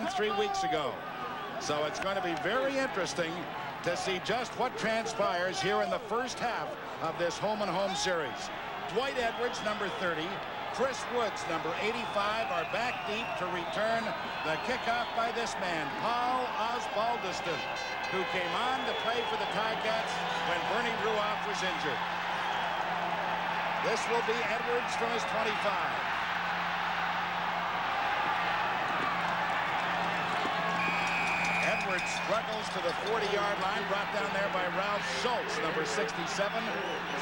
3 weeks ago. So it's going to be very interesting to see just what transpires here in the first half of this home-and-home series. Dwight Edwards, number 30, Chris Woods, number 85, are back deep to return the kickoff by this man, Paul Osbaldiston, who came on to play for the Ticats when Bernie Ruoff was injured. This will be Edwards from his 25. Edwards struggles to the 40-yard line, brought down there by Ralph Schultz, number 67.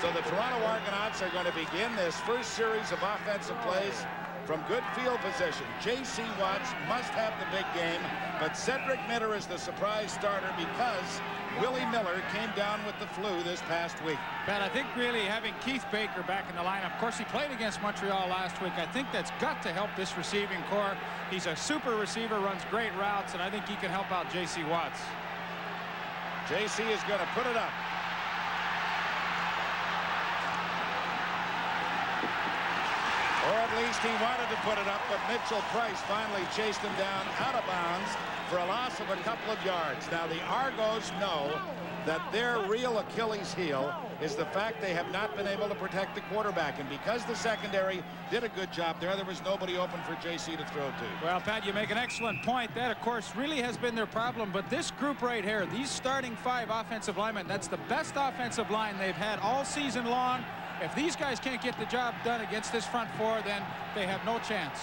So the Toronto Argonauts are going to begin this first series of offensive plays from good field position. J.C. Watts must have the big game, but Cedric Mitter is the surprise starter because Willie Miller came down with the flu this past week. Pat, I think really having Keith Baker back in the lineup, of course he played against Montreal last week. I think that's got to help this receiving core. He's a super receiver, runs great routes, and I think he can help out J.C. Watts. J.C. is going to put it up. Or at least he wanted to put it up, but Mitchell Price finally chased him down out of bounds for a loss of a couple of yards. Now the Argos know that their real Achilles heel is the fact they have not been able to protect the quarterback. And because the secondary did a good job there was nobody open for JC to throw to. Well, Pat, you make an excellent point. That, of course, really has been their problem. But this group right here, these starting 5 offensive linemen, that's the best offensive line they've had all season long. If these guys can't get the job done against this front 4, then they have no chance.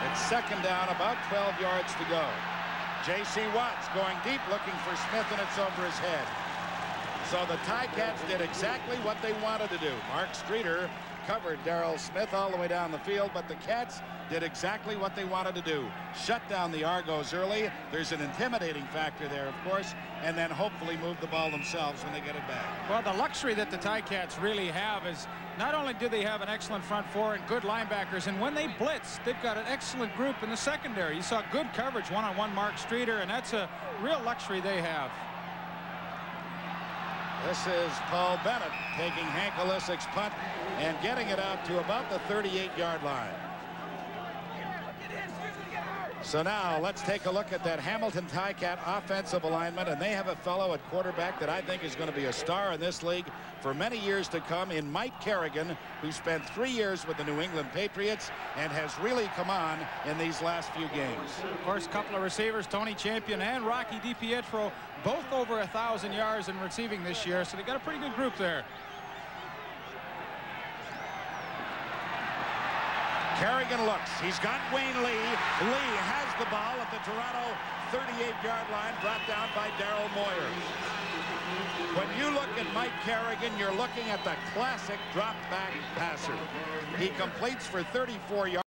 It's second down, about 12 yards to go. J.C. Watts going deep, looking for Smith, and it's over his head. So the Ticats did exactly what they wanted to do. Mark Streeter covered Darrell Smith all the way down the field, but the Cats did exactly what they wanted to do. Shut down the Argos early. There's an intimidating factor there, of course, and then hopefully move the ball themselves when they get it back. Well, the luxury that the Ticats really have is not only do they have an excellent front 4 and good linebackers, and when they blitz, they've got an excellent group in the secondary. You saw good coverage, one-on-one Mark Streeter, and that's a real luxury they have. This is Paul Bennett taking Hank Olisic's punt and getting it out to about the 38-yard line. So now let's take a look at that Hamilton Ticat offensive alignment, and they have a fellow at quarterback that I think is going to be a star in this league for many years to come in Mike Kerrigan, who spent 3 years with the New England Patriots and has really come on in these last few games. Of course, a couple of receivers, Tony Champion and Rocky DiPietro, both over 1,000 yards in receiving this year, so they got a pretty good group there. Kerrigan looks. He's got Wayne Lee. Lee has the ball at the Toronto 38-yard line, brought down by Darryl Moyer. When you look at Mike Kerrigan, you're looking at the classic drop-back passer. He completes for 34 yards.